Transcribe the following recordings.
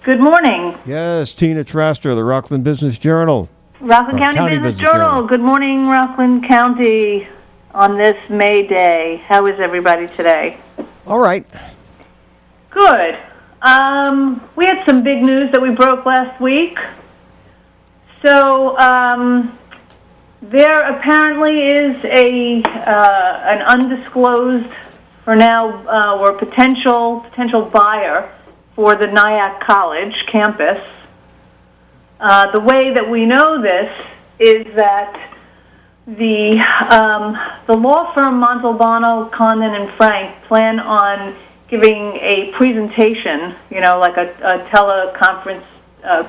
Good morning. Yes, Tina Traster, the Rockland Business Journal. Rockland County Business Journal. Good morning, Rockland County, on this May Day. How is everybody today? All right. Good. We had some big news that we broke last week. So there apparently is an undisclosed, for now, or potential buyer for the Nyack College campus. The way that we know this is that the law firm Montalbano, Condon, and Frank plan on giving a presentation, like a teleconference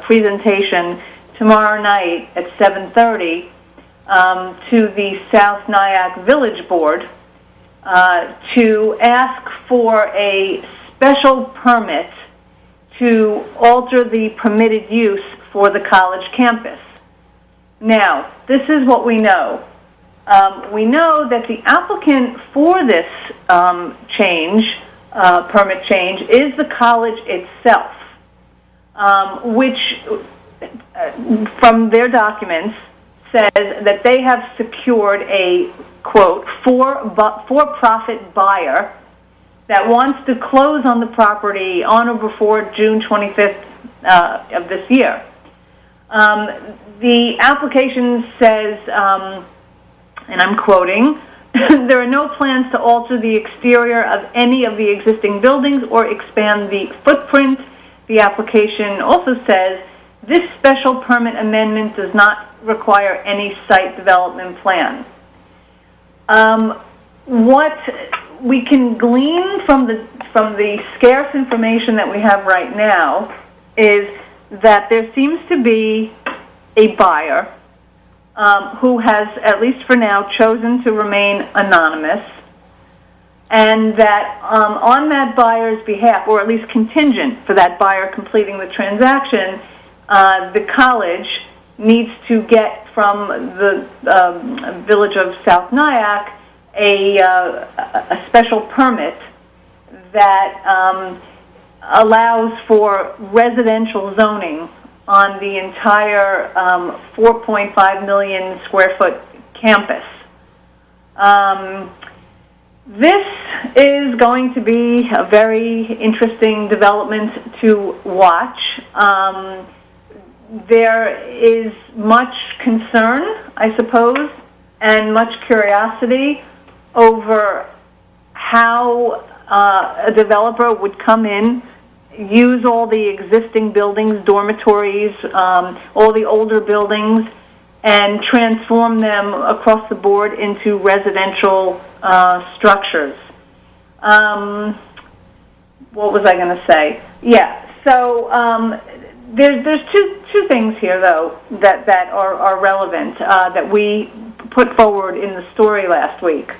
presentation tomorrow night at 7:30 to the South Nyack Village Board to ask for a special permit to alter the permitted use for the college campus. Now, this is what we know. We know that the applicant for this permit change, is the college itself, which, from their documents, says that they have secured a, quote, for-profit buyer that wants to close on the property on or before June 25th of this year. The application says, and I'm quoting, there are no plans to alter the exterior of any of the existing buildings or expand the footprint. The application also says this special permit amendment does not require any site development plan. What we can glean from the scarce information that we have right now is that there seems to be a buyer who has, at least for now, chosen to remain anonymous, and that on that buyer's behalf, or at least contingent for that buyer completing the transaction, the college needs to get from the village of South Nyack a special permit that allows for residential zoning on the entire 4.5 million square foot campus. This is going to be a very interesting development to watch. There is much concern, I suppose, and much curiosity over how a developer would come in, use all the existing buildings, dormitories, all the older buildings, and transform them across the board into residential structures. What was I going to say? Yeah, so there's two things here, though, that are relevant that we put forward in the story last week.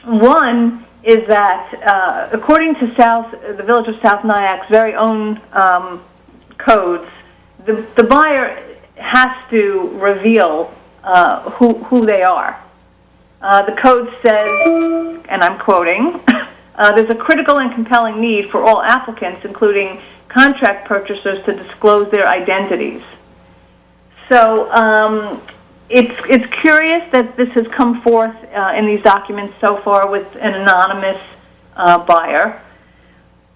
One is that according to the village of South Nyack's very own codes, the buyer has to reveal who they are. The code says, and I'm quoting, there's a critical and compelling need for all applicants, including contract purchasers, to disclose their identities. So it's curious that this has come forth in these documents so far with an anonymous buyer.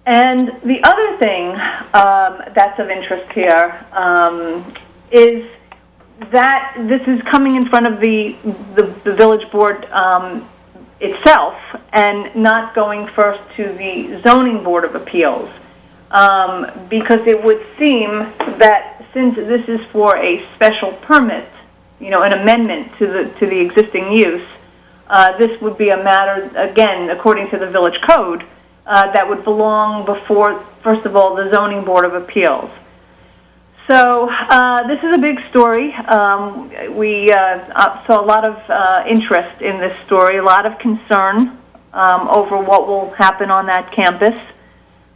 And the other thing that's of interest here is that this is coming in front of the village board itself and not going first to the zoning board of appeals, because it would seem that since this is for a special permit, an amendment to the existing use, this would be a matter, again, according to the village code, that would belong before, first of all, the zoning board of appeals. So this is a big story. We saw a lot of interest in this story, a lot of concern over what will happen on that campus.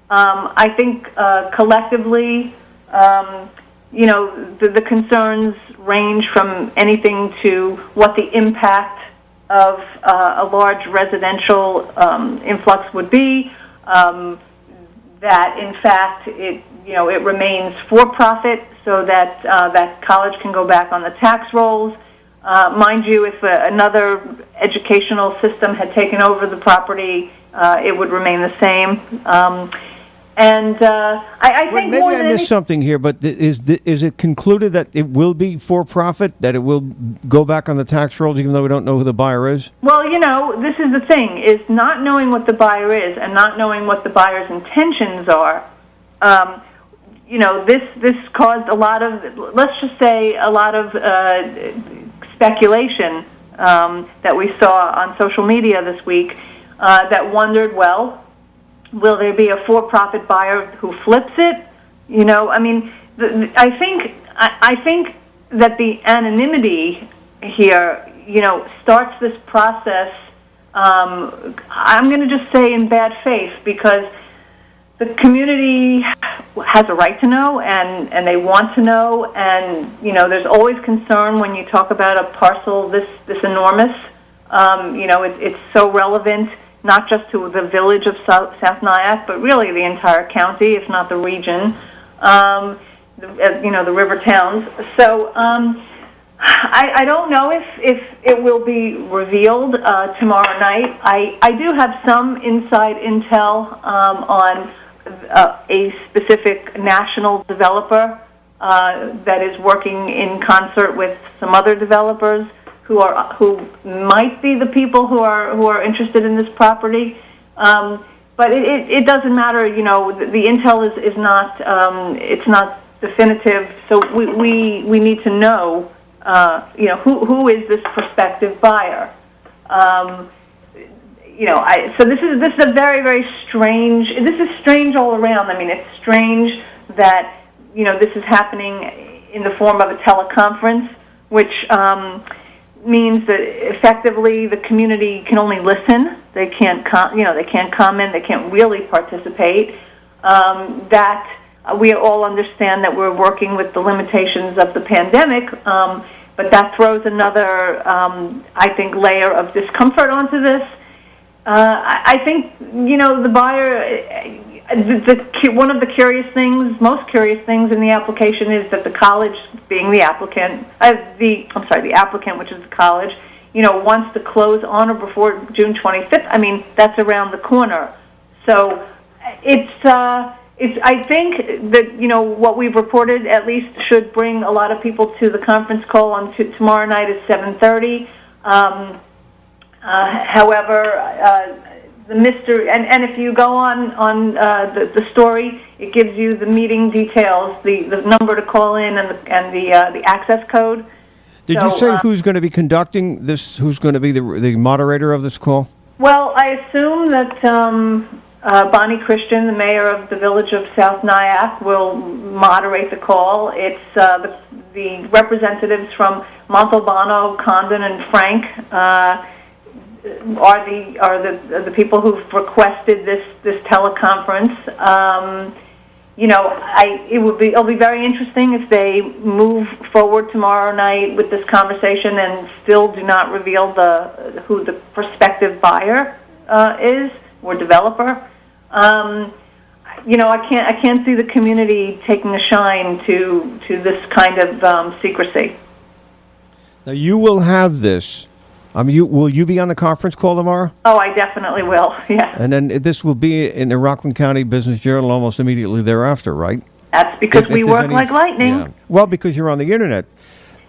I think collectively, the concerns range from anything to what the impact of a large residential influx would be, that in fact it remains for profit, so that that college can go back on the tax rolls. Mind you, if another educational system had taken over the property, it would remain the same. I think maybe I missed something here, but is it concluded that it will be for profit, that it will go back on the tax rolls, even though we don't know who the buyer is? Well, this is the thing, is not knowing what the buyer is and not knowing what the buyer's intentions are. This caused a lot of, let's just say, a lot of speculation that we saw on social media this week that wondered, well, will there be a for-profit buyer who flips it? I think that the anonymity here, starts this process. I'm going to just say in bad faith, because the community has a right to know, and they want to know, and there's always concern when you talk about a parcel this enormous. It's so relevant, not just to the village of South Nyack, but really the entire county, if not the region, the river towns. So I don't know if it will be revealed tomorrow night. I do have some inside intel on a specific national developer that is working in concert with some other developers who might be the people who are interested in this property, but it doesn't matter. The intel is not it's not definitive. So we need to know who is this prospective buyer. So this is a very, very strange. This is strange all around. I mean, it's strange that this is happening in the form of a teleconference, which means that effectively the community can only listen. They can't, they can't comment. They can't really participate. That we all understand that we're working with the limitations of the pandemic, but that throws another, I think, layer of discomfort onto this. I think the buyer. One of the most curious things in the application is that the college, being the applicant, the applicant, which is the college, wants to close on or before June 25th. I mean, that's around the corner. So it's I think that what we've reported at least should bring a lot of people to the conference call on tomorrow night at 7:30. However, the mystery, and if you go on the story, it gives you the meeting details, the number to call in, and the access code. Did you say who's going to be conducting this? Who's going to be the moderator of this call? Well, I assume that Bonnie Christian, the mayor of the village of South Nyack, will moderate the call. It's the representatives from Montalbano, Condon, and Frank. Are the people who've requested this teleconference? It'll be very interesting if they move forward tomorrow night with this conversation and still do not reveal who the prospective buyer is or developer. I can't see the community taking a shine to this kind of secrecy. Now you will have this. Will you be on the conference call tomorrow? Oh, I definitely will, yeah. And then this will be in the Rockland County Business Journal almost immediately thereafter, right? That's because we work like lightning. Yeah. Well, because you're on the internet.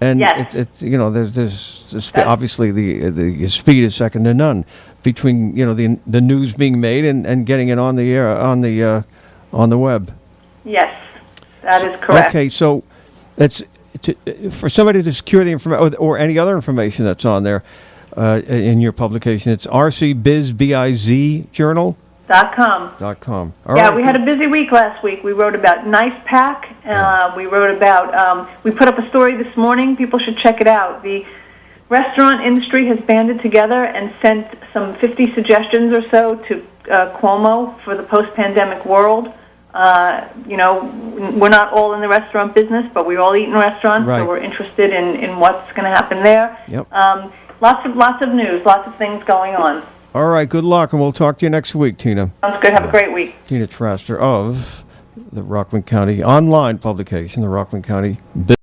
And yes. it's there's obviously the speed is second to none between, the news being made and getting it on the air, on the web. Yes, that is correct. Okay, so for somebody to secure the information or any other information that's on there, in your publication, it's RCBiz Journal.com. All right. We had a busy week last week. We wrote about Knife Pack. We wrote about, we put up a story this morning. People should check it out. The restaurant industry has banded together and sent some 50 suggestions or so to Cuomo for the post-pandemic world. We're not all in the restaurant business, but we all eat in restaurants, right. So we're interested in what's going to happen there. Yep. Lots of news, lots of things going on. All right, good luck, and we'll talk to you next week, Tina. Sounds good. Have a great week. Tina Traster of the Rockland County online publication, the Rockland County